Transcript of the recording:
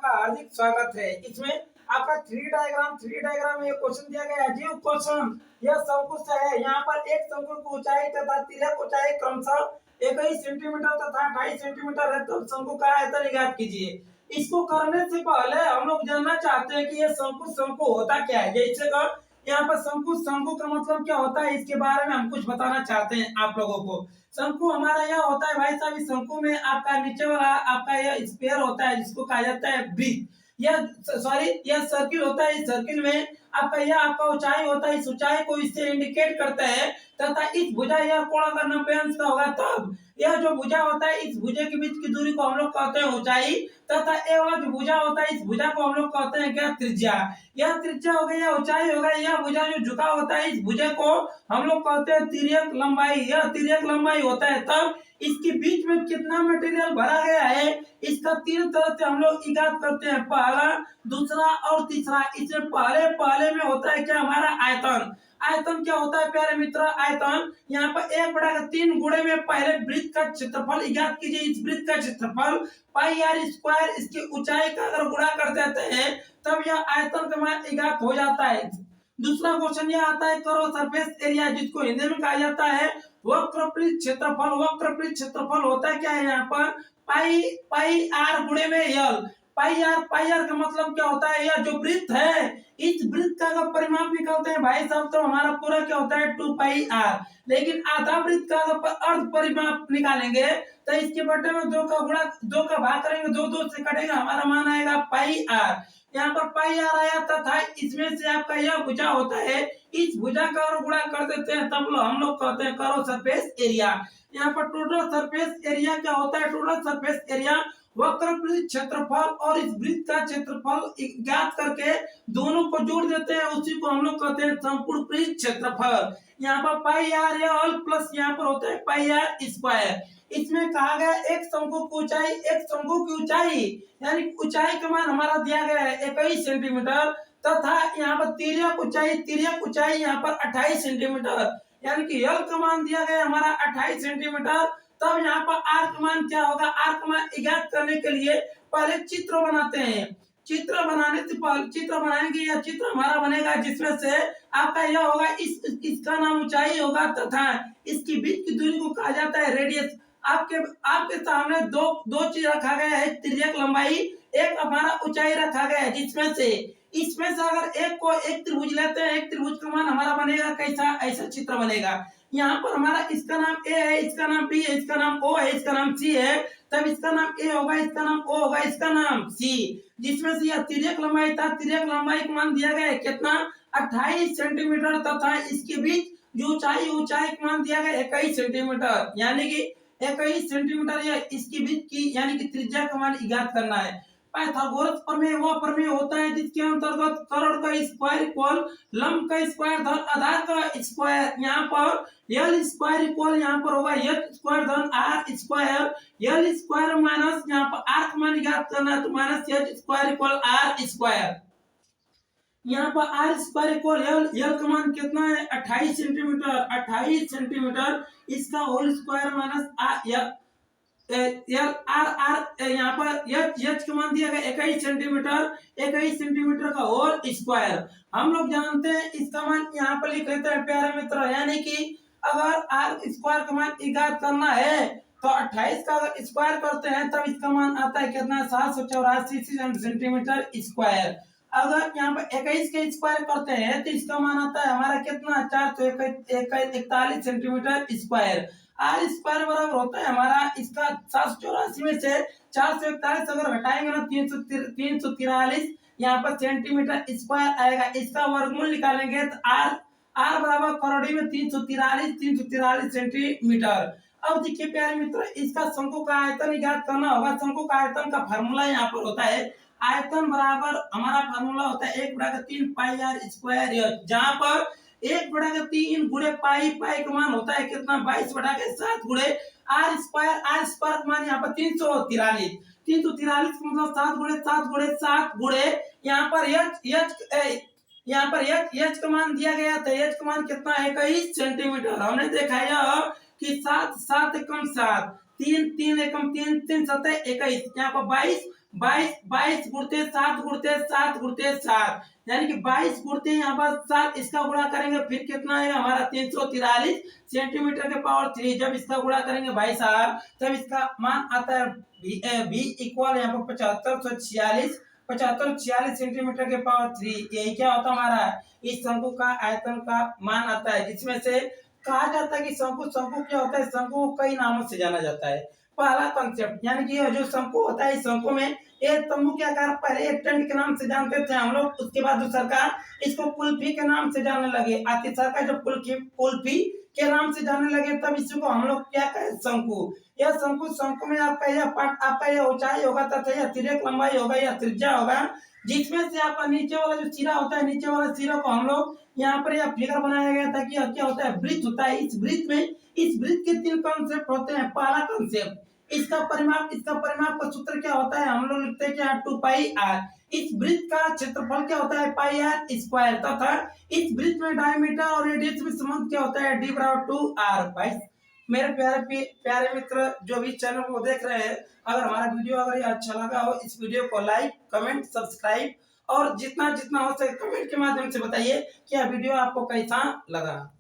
आपका हार्दिक स्वागत है। इसमें आपका थ्री डायग्राम में क्वेश्चन दिया गया है। जो क्वेश्चन यह शंकु है, यहाँ पर एक शंकु की ऊंचाई तथा तिर्यक ऊंचाई क्रमशः 21 सेंटीमीटर तथा 28 सेंटीमीटर है, तो शंकु का आयतन ज्ञात कीजिए। इसको करने से पहले हम लोग जानना चाहते हैं कि यह शंकु शंकु होता क्या है। जैसे का यहाँ पर शंकु शंकु का मतलब क्या होता है, इसके बारे में हम कुछ बताना चाहते हैं आप लोगों को। शंकु हमारा यह होता है भाई साहब, इस शंकु में आपका नीचे वाला आपका यह स्फीयर होता है जिसको कहा जाता है वृत्त। यह सॉरी यह सर्किल होता है। इस सर्किल में आपका यह आपका ऊंचाई होता है, इस ऊंचाई को इससे इंडिकेट करता है तथा इस भुजा यह कोण अगर 90 अंश का होगा तब यह जो भुजा होता है, इस भुजे के बीच की दूरी को हम लोग कहते हैं ऊंचाई तथा ये वाला जो भुजा होता है, इस भुजा को हम लोग कहते हैं क्या, त्रिज्या। यह त्रिज्या हो गई, यह ऊंचाई हो गई। यह भुजा जो झुका होता है, इस भुजे को हम लोग कहते हैं तिर्यक लंबाई। यह तिर्यक लंबाई होता है। तब इसके बीच में कितना मटेरियल भरा गया है, इसका तीन तरह से हम लोग इजाद करते हैं, पहला, दूसरा और तीसरा। इसमें पहले में होता है क्या, हमारा आयतन। आयतन क्या होता है प्यारे मित्र, आयतन यहाँ पर 1/3 गुणे में पहले वृत्त का क्षेत्रफल इजाद कीजिए। इस वृत्त का क्षेत्रफल पाई आर स्क्वायर, इसकी ऊंचाई का अगर गुणा कर देते हैं तब यह आयतन का मान इजाद हो जाता है। दूसरा क्वेश्चन यह आता है, करो सरफेस एरिया, जिसको हिंदी में कहा जाता है वक्रपृष्ठ क्षेत्रफल। वक्रपृष्ठ क्षेत्रफल होता है क्या है, यहाँ पर पाई आर गुणे में यल। पाई आर का मतलब क्या होता है, यह जो वृत्त है, इस वृत्त का अगर परिमाप निकालते हैं भाई साहब तो हमारा पूरा क्या होता है 2 पाई आर। लेकिन आधा वृत्त का अगर अर्ध परिमाप निकालेंगे तो इसके बटे में 2 का गुणा 2 का भाग करेंगे, 2 से कटेगा, हमारा मान आएगा पाई आर। यहाँ पर पाई आर आया तथा इसमें से आपका यह भुजा होता है, इस भुजा का और गुणा कर देते हैं तब हम लोग कहते हैं करो सरफेस एरिया। यहाँ पर टोटल सरफेस एरिया क्या होता है, टोटल सरफेस एरिया वक्रपृष्ठ क्षेत्रफल और इस वृत्त का क्षेत्रफल ज्ञात करके दोनों को जोड़ देते हैं, उसी को हम लोग कहते हैं संपूर्ण पृष्ठ क्षेत्रफल। यहाँ पर पाई आर यल प्लस यहाँ पर होता है पाई आर स्क्वायर। इसमें कहा गया एक शंकु की ऊंचाई, एक शंकु की ऊंचाई यानी ऊंचाई का मान हमारा दिया गया है 21 सेंटीमीटर तथा यहाँ पर तिर्यक ऊंचाई यहाँ पर 28 सेंटीमीटर, यानी कि यल का मान दिया गया हमारा 28 सेंटीमीटर। तब यहाँ पर आर का मान क्या होगा, आर का मान ज्ञात करने के लिए पहले चित्र बनाते हैं। चित्र बनाने से पहले चित्र बनाएंगे, यह चित्र हमारा बनेगा जिसमें से आपका यह होगा, इसका नाम ऊंचाई होगा तथा इसकी बीच की दूरी को कहा जाता है रेडियस। आपके सामने दो चीज रखा गया है, तिर्यक लंबाई, एक हमारा ऊंचाई रखा गया है, जिसमें से इसमें से अगर एक त्रिभुज लेते हैं, एक त्रिभुज का मान हमारा बनेगा कैसा, ऐसा चित्र बनेगा। यहाँ पर हमारा इसका नाम ए है, इसका नाम बी है, इसका नाम ओ है, इसका नाम सी है, तब इसका नाम ए होगा, इसका नाम ओ होगा, इसका नाम सी। जिसमें से यह तिर्यक लंबाई था, तिर्यक लंबाई का मान दिया गया है कितना, 28 सेंटीमीटर तथा इसके बीच जो ऊंचाई का मान दिया गया 21 सेंटीमीटर, यानी कि 21 सेंटीमीटर या इसके बीच की यानी कि त्रिज्या का मान ज्ञात करना है। पाइथागोरस प्रमेय वह प्रमेय होता है जिसके अंतर्गत कर्ण का स्क्वायर इक्वल लंब का स्क्वायर धन आधार का स्क्वायर, यहाँ पर यल स्क्वायर इक्वल यहाँ पर होगा एच स्क्वायर धन R square, L square minus यहाँ पर आर का मान ज्ञात करना है तो minus H square equal R square. यहाँ पर आर स्क्वायर इक्वल यल का मान कितना है 28 सेंटीमीटर, 28 सेंटीमीटर, इसका होल स्क्वायर माइनस यहाँ पर एच का मान दिया गया 21 सेंटीमीटर, 21 सेंटीमीटर का होल स्क्वायर। हम लोग जानते हैं इसका मान यहाँ पर लिख लेते हैं प्यारे मित्र, यानी कि अगर आर स्क्वायर का मान ज्ञात करना है तो 28 का अगर स्क्वायर करते हैं तब इसका मान आता है कितना, 784 सेंटीमीटर स्क्वायर। अगर यहाँ पर 21 के स्क्वायर करते हैं तो इसका मान आता है हमारा कितना, 441 सेंटीमीटर स्क्वायर। आर स्क्वायर बराबर होता है हमारा इसका 784 में से 441 अगर घटाएंगे ना 343 यहाँ पर सेंटीमीटर स्क्वायर आएगा। इसका वर्गमूल निकालेंगे तो आर बराबर करोड़ी में 343 सेंटीमीटर। अब देखिए प्यारे मित्र, इसका शंकु का आयतन ज्ञात करना होगा। शंकु का आयतन का फार्मूला यहाँ पर होता है, आयतन बराबर हमारा फार्मूला होता है 1/3 पाई आर स्क्वायर, जहाँ पर 1/3 गुणे पाई का मान होता है कितना, 22/7 गुणे आर स्क्वायर का मान यहाँ पर 343 मतलब 7 गुणे यहाँ पर एच का मान दिया गया था, एच का मान कितना है 21 सेंटीमीटर। हमने देखा यह कि 7 7 एकम 7, 3 3 एकम 3 3 7 21, यहाँ पर 22 22 गुणते 7 गुणते 7 गुणते 7, यानी कि 22 गुणते यहाँ पर 7, इसका गुणा करेंगे फिर कितना है हमारा 343 सेंटीमीटर के पावर 3। जब इसका गुणा करेंगे भाई साहब तब इसका मान आता है बी इक्वल यहाँ पर 7546 सेंटीमीटर के पावर 3। यही क्या होता है हमारा इस शंकु का आयतन का मान आता है, जिसमें से कहा जाता है कि शंकु शंकु क्या होता है, शंकु को कई नामों से जाना जाता है। पहला कॉन्सेप्ट यानी कि जो शंकु होता है, इस शंकु में एक तंबू के आकार पहले एक टेंट के नाम से जानते थे हम लोग, उसके बाद जो सरकार इसको कुल्फी के नाम से जानने लगे। आखिर सरकार जब कुल्फी के नाम से जानने लगे तब इसको हम लोग क्या कहे, शंकु। यह शंकु शंकु में आपका यह पार्ट आपका यह ऊंचाई होगा तथा यह तिर्यक लंबाई होगा, यह त्रिज्या होगा, जिसमें से आपका नीचे वाला जो सिरा होता है, नीचे वाला सिरा को हम लोग यहाँ पर यह फिगर बनाया गया था कि क्या होता है, वृत्त होता है। इस वृत्त के 3 कॉन्सेप्ट होते हैं। पहला कॉन्सेप्ट इसका परिमाप का सूत्र क्या होता है, हम लोग लिखते हैं क्या 2 पाई आर। इस वृत्त का क्षेत्रफल क्या होता है, पाई आर स्क्वायर, तथा इस वृत्त में डायमीटर और रेडियस में संबंध क्या होता है, डी बराबर 2 आर। भाई मेरे प्यारे मित्र जो भी चैनल को देख रहे हैं, अगर हमारा वीडियो अगर ये अच्छा लगा हो, इस वीडियो को लाइक कमेंट सब्सक्राइब और जितना जितना हो सके कमेंट के माध्यम से बताइए कि यह वीडियो आपको कैसा लगा।